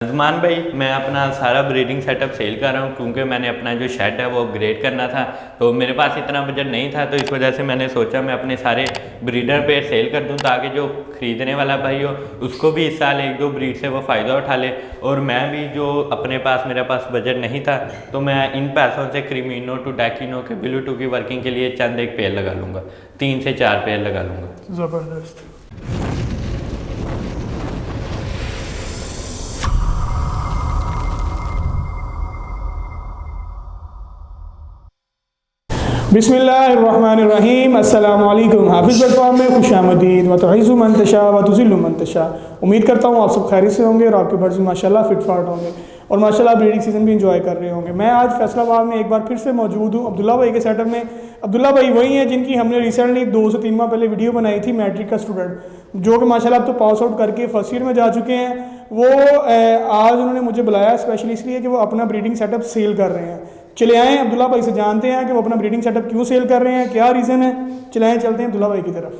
ज़मान भाई, मैं अपना सारा ब्रीडिंग सेटअप सेल कर रहा हूँ क्योंकि मैंने अपना जो शेड है वो अपग्रेड करना था। तो मेरे पास इतना बजट नहीं था, तो इस वजह से मैंने सोचा मैं अपने सारे ब्रीडर पे सेल कर दूँ ताकि जो ख़रीदने वाला भाई हो उसको भी इस साल एक दो ब्रीड से वो फ़ायदा उठा ले। और मैं भी जो मेरे पास बजट नहीं था, तो मैं इन पैसों से क्रीमिनो टू डैकिनो के ब्लू2 की वर्किंग के लिए चंद एक पेड़ लगा लूँगा, 3 से 4 पेड़ लगा लूँगा। ज़बरदस्त। बिस्मिल्लाहिर्रहमानिर्रहीम। अस्सलाम वालेकुम। हाफिज़ प्लेटफॉर्म में खुशामदीद। व तुइज़्ज़ु मन तशा व तुज़िल्लु मन तशा। उम्मीद करता हूँ आप सब खैरियत से होंगे और आपके बर्ड्स माशाल्लाह फिट फाट होंगे और माशाल्लाह ब्रीडिंग सीज़न भी इंजॉय कर रहे होंगे। मैं आज फैसलाबाद में एक बार फिर से मौजूद हूँ अब्दुल्ला भाई के सेटअप में। अब्दुल्ला भाई वही हैं जिनकी हमने रिसेंटली 2 से 3 माह पहले वीडियो बनाई थी, मैट्रिक का स्टूडेंट जो कि माशाल्लाह अब तो पास आउट करके फर्स्ट ईयर में जा चुके हैं। वो आज उन्होंने मुझे बुलाया स्पेशली इसलिए कि वो अपना ब्रीडिंग सेटअप सेल कर रहे हैं। चले आए अब्दुल्ला भाई से जानते हैं कि वो अपना ब्रीडिंग सेटअप क्यों सेल कर रहे हैं, क्या रीज़न है। चले आए चलते हैं अब्दुल्ला भाई की तरफ।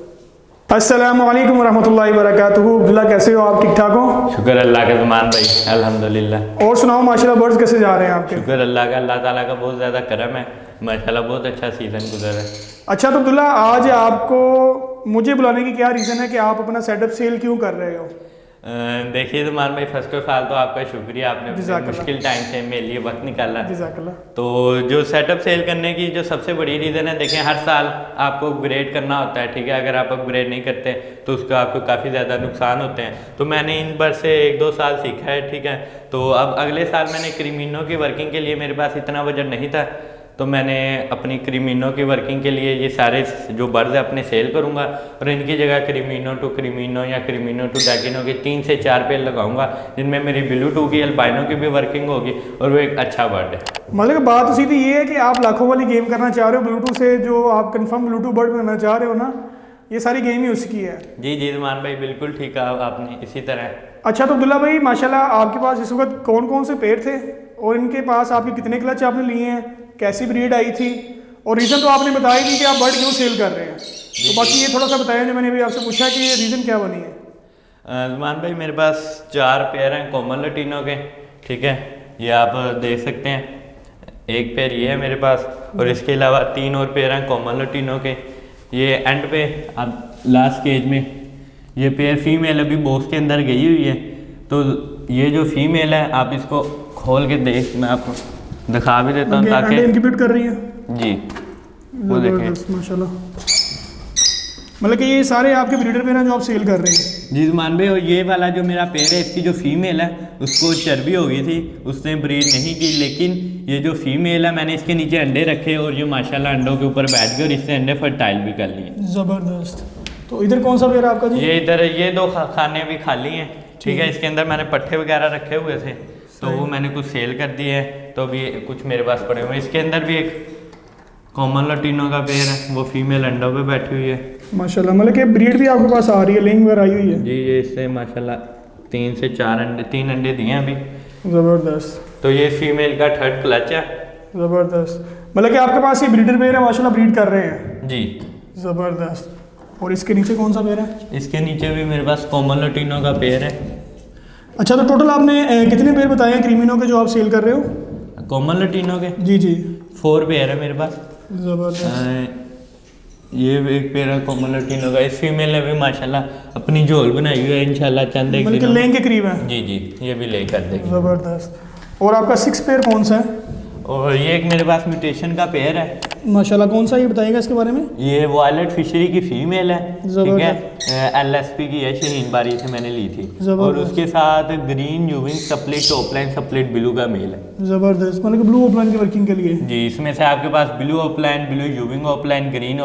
अस्सलाम वालेकुम रहमतुल्लाहि व बरकातुहू। अब्दुल्ला कैसे हो आप, ठीक ठाक हो? शुक्र अल्लाह का ज़मान भाई, अल्हम्दुलिल्लाह। और सुनाओ माशाल्लाह बर्ड्स कैसे जा रहे हैं आपके? शुक्र अल्लाह का, अल्लाह ताला का बहुत ज़्यादा करम है, माशाल्लाह बहुत अच्छा सीज़न गुजर है। अच्छा तो अब्दुल्ला आज आपको मुझे बुलाने की क्या रीज़न है कि आप अपना सेटअप सेल क्यों कर रहे हो? देखिए ज़मान भाई, फर्स्ट ऑफ ऑल तो आपका शुक्रिया, आपने मुश्किल टाइम से मेरे लिए वक्त निकाला। तो जो सेटअप सेल करने की जो सबसे बड़ी रीज़न है, देखें हर साल आपको अपग्रेड करना होता है, ठीक है। अगर आप अपग्रेड नहीं करते तो उसका आपको काफ़ी ज़्यादा नुकसान होते हैं। तो मैंने इन पर से 1-2 साल सीखा है, ठीक है। तो अब अगले साल मैंने क्रीमिनो की वर्किंग के लिए मेरे पास इतना बजट नहीं था, तो मैंने अपनी क्रीमिनो की वर्किंग के लिए ये सारे जो बर्ड्स है अपने सेल करूंगा और इनकी जगह क्रीमिनो टू क्रीमिनो या क्रीमिनो टू डैकिनो के 3 से 4 पेड़ लगाऊंगा, जिनमें मेरी ब्लू2 की अल्बाइनो की भी वर्किंग होगी और वो एक अच्छा बर्ड है। मतलब बात तो सीधी ये है कि आप लाखों वाली गेम करना चाह रहे हो ब्लू2 से, जो आप कंफर्म ब्लू2 बर्ड बनाना चाह रहे हो ना, ये सारी गेम ही उसकी है। जी जी ज़मान भाई, बिल्कुल ठीक कहा आपने, इसी तरह। अच्छा तो अब्दुल्ला भाई माशाल्लाह आपके पास इस वक्त कौन कौन से पेड़ थे और इनके पास आपके कितने क्लच आपने लिए हैं, कैसी ब्रीड आई थी, और रीज़न तो आपने बताया नहीं कि आप बर्ड क्यों सेल कर रहे हैं। तो बाकी ये थोड़ा सा बताया जो मैंने भी आपसे पूछा कि ये रीज़न क्या बनी है। ज़मान भाई मेरे पास 4 पेयर हैं कॉमन लटीनों के, ठीक है, ये आप देख सकते हैं। एक पेयर ये है मेरे पास और इसके अलावा 3 और पेयर हैं कॉमन लटीनों के। ये एंड पे अब लास्ट स्टेज में ये पेयर फीमेल अभी बॉक्स के अंदर गई हुई है। तो ये जो फीमेल है आप इसको खोल के देख, मैं आपको दिखा भी देता हूँ ताकि इंक्यूबेट कर रही है जी वो देखें माशाल्लाह। मतलब कि ये सारे आपके ब्रीडर पेयर हैं जो आप सेल कर रहे हैं? जी ज़मान भाई, और ये वाला जो मेरा पेड़ है इसकी जो फीमेल है उसको चर्बी हो गई थी, उसने ब्रीड नहीं की, लेकिन ये जो फीमेल है मैंने इसके नीचे अंडे रखे और ये माशाल्लाह अंडों के ऊपर बैठ गए और इससे अंडे फर्टाइल भी कर लिए। ज़बरदस्त। तो इधर कौन सा पेड़ है आपका जी? ये इधर ये 2 खाने भी खाली हैं, ठीक है। इसके अंदर मैंने पट्टे वगैरह रखे हुए थे तो वो मैंने कुछ सेल कर दिए हैं, तो अभी कुछ मेरे पास पड़े हुए हैं। इसके अंदर भी एक कॉमन लटीनो का पेड़ है, वो फीमेल अंडों पे बैठी हुई है माशाल्लाह। मतलब कि ब्रीड भी आपके पास आ रही है, लेइंग वगैरह आई हुई है? जी, ये इससे माशाल्लाह 3 से 4 अंडे, 3 अंडे दिए हैं अभी। ज़बरदस्त। तो ये फीमेल का 3rd क्लच है। ज़बरदस्त। मतलब कि आपके पास ये ब्रीडर पेयर है माशाल्लाह, ब्रीड कर रहे हैं जी। ज़बरदस्त। और इसके नीचे कौन सा पेयर है? इसके नीचे भी मेरे पास कॉमन लटीनो का पेड़ है। अच्छा तो टोटल आपने कितने पेयर बताए हैं क्रीमिनो के जो आप सेल कर रहे हो? कॉमन लटीनो के जी जी 4 पेयर है मेरे पास। ज़बरदस्त। ये एक पेड़ है कॉमन लटीनो का। इस फीमेल ने भी माशाल्लाह अपनी झोल बनाई हुई है, इंशाल्लाह चंद एक मतलब दिनों लेंग के करीब है। जी जी, ये भी ले कर देंगे। ज़बरदस्त। और आपका 6 पेयर कौन सा है? और ये एक मेरे पास म्यूटेशन का पेयर है माशाल्लाह। कौन सा, ये बताइएगा इसके बारे में? ये वायलेट फिशरी की फीमेल है, ठीक है। LSP की है, शहीन बारी से मैंने ली थी। और उसके साथ green यूविंग split opaline split blue का मेल है। ज़बरदस्त। मतलब ब्लू ओपलाइन की वर्किंग के लिए? जी, इसमें से आपके पास blue opaline, blue यूविंग opaline, green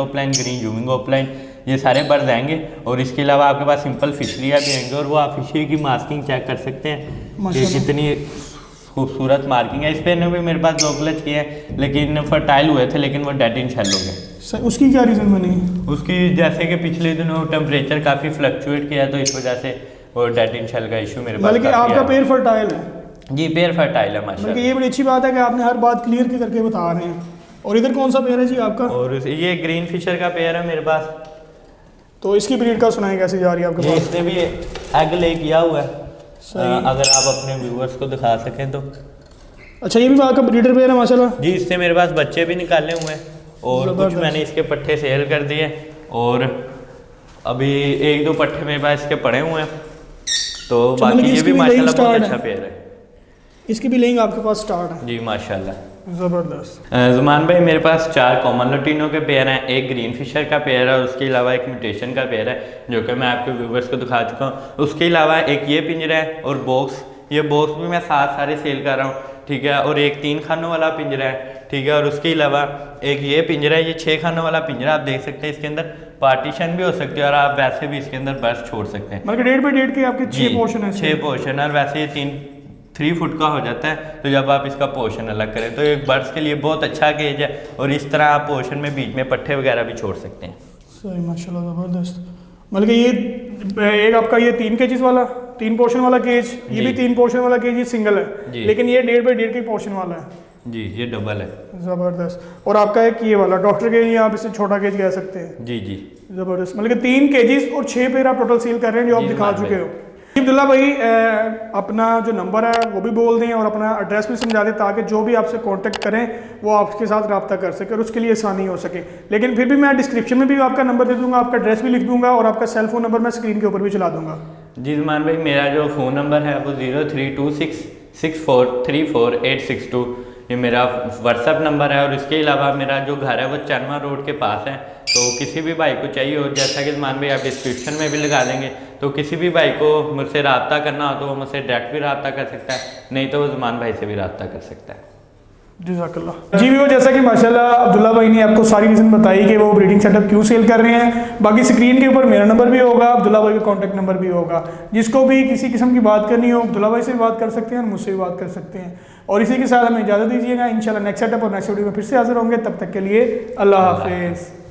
यूविंग opaline, ये सारे बर्ड्स आएंगे। और इसके अलावा आपके पास सिंपल फिशरिया भी आएंगे और वो आप फिशरी की मास्किंग चेक कर सकते हैं कि कितनी खूबसूरत मार्किंग है। इस पे भी मेरे पास 2 क्लच किए हैं, लेकिन फर्टाइल हुए थे, लेकिन वो डेड इन शेल हो गए। उसकी क्या रीज़न बनी? उसकी जैसे कि पिछले दिनों टेम्परेचर काफ़ी फ्लक्चुएट किया, तो इस वजह से वो डेड इन शेल का इशू मेरे पास। बल्कि आपका पेड़ फर्टाइल है? जी, पेड़ फर्टाइल है माशाल्लाह। ये बड़ी अच्छी बात है कि आपने हर बात क्लियर करके बता रहे हैं। और इधर कौन सा पेड़ है जी आपका? और ये ग्रीन फिशर का पेड़ है मेरे पास। तो इसकी ब्रीड का सुनाएं कैसे जा रही है आपके पास? इसने भी एग ले किया हुआ है, अगर आप अपने व्यूअर्स को दिखा सकें तो। अच्छा, ये भी आपका ब्रीडर पेयर है माशाल्लाह। जी, इससे मेरे पास बच्चे भी निकाले हुए हैं और कुछ मैंने इसके पट्ठे सेल कर दिए और अभी 1-2 पट्ठे मेरे पास इसके पड़े हुए हैं, तो बाकी ये भी माशाल्लाह बहुत अच्छा पेयर है। इसकी भी लेंगे आपके पास स्टार्ट है जी माशाल्लाह, ज़बरदस्त। ज़ुमान भाई मेरे पास 4 कॉमन लटीनों के पेयर हैं, एक ग्रीन फिशर का पेयर है और उसके अलावा एक म्यूटेशन का पेयर है जो कि मैं आपके व्यूवर्स को दिखा चुका हूँ। उसके अलावा एक ये पिंजरा है और बॉक्स, ये बॉक्स भी मैं 7 सारे सेल कर रहा हूँ, ठीक है। और एक 3 खानों वाला पिंजरा है, ठीक है। और उसके अलावा एक ये पिंजरा है, ये 6 खानों वाला पिंजरा। आप देख सकते हैं इसके अंदर पार्टीशन भी हो सकती है और आप वैसे भी इसके अंदर बर्ड्स छोड़ सकते हैं। मतलब 1.5 बाई 1.5 के आपके 6 पोर्शन है। 6 पोर्शन, और वैसे ये 3 फुट का हो जाता है, तो जब आप इसका पोर्शन अलग करें तो एक बर्ड्स के लिए बहुत अच्छा केज है। और इस तरह आप पोर्शन में बीच में पट्टे वगैरह भी छोड़ सकते हैं। सही माशाल्लाह, ज़बरदस्त। मतलब कि ये एक आपका ये 3 केजीज वाला 3 पोर्शन वाला केज, ये भी 3 पोर्शन वाला केज, ये सिंगल है, लेकिन ये 1.5 बाई 1.5 के पोर्शन वाला है। जी, ये डबल है। ज़बरदस्त। और आपका एक ये वाला डॉक्टर केज, या आप इसे छोटा केज कह सकते हैं। जी जी, ज़बरदस्त। मतलब कि 3 केजीज और 6 पेयर आप टोटल सेल कर रहे हैं जो आप दिखा चुके हो। अब्दुल्ला भाई अपना जो नंबर है वो भी बोल दें और अपना एड्रेस भी समझा दें, ताकि जो भी आपसे कांटेक्ट करें वो आपके साथ रब्ता कर सके और उसके लिए आसानी हो सके। लेकिन फिर भी मैं डिस्क्रिप्शन में भी आपका नंबर दे दूंगा, आपका एड्रेस भी लिख दूंगा और आपका सेल फोन नंबर मैं स्क्रीन के ऊपर भी चला दूंगा। जी ज़ुमान भाई, मेरा जो फ़ोन नंबर है वो 03266434 ये मेरा व्हाट्सअप नंबर है। और इसके अलावा मेरा जो घर है वो चरमा रोड के पास है, तो किसी भी भाई को चाहिए हो, जैसा कि ज़ुमान भाई आप डिस्क्रिप्शन में भी लगा देंगे, तो किसी भी भाई को मुझसे रब्ता करना हो तो वो मुझसे डायरेक्ट भी रब्ता कर सकता है, नहीं तो वो ज़ुमान भाई से भी रब्ता कर सकता है। जज़ाकल्लाह। जी वो जैसा कि माशाल्लाह अब्दुल्ला भाई ने आपको सारी रीज़न बताई कि वो ब्रीडिंग सेटअप क्यों सेल कर रहे हैं। बाकी स्क्रीन के ऊपर मेरा नंबर भी होगा, अब्दुल्ला भाई का कॉन्टैक्ट नंबर भी होगा। जिसको भी किसी किस्म की बात करनी हो अब्दुल्ला भाई से भी बात कर सकते हैं और मुझसे भी बात कर सकते हैं। और इसी के साथ हमें इजाज़त दीजिएगा। इंशाल्लाह नेक्स्ट सेटअप और नेक्स्ट वीडियो में फिर से हाजिर होंगे। तब तक के लिए अल्लाह हाफिज़।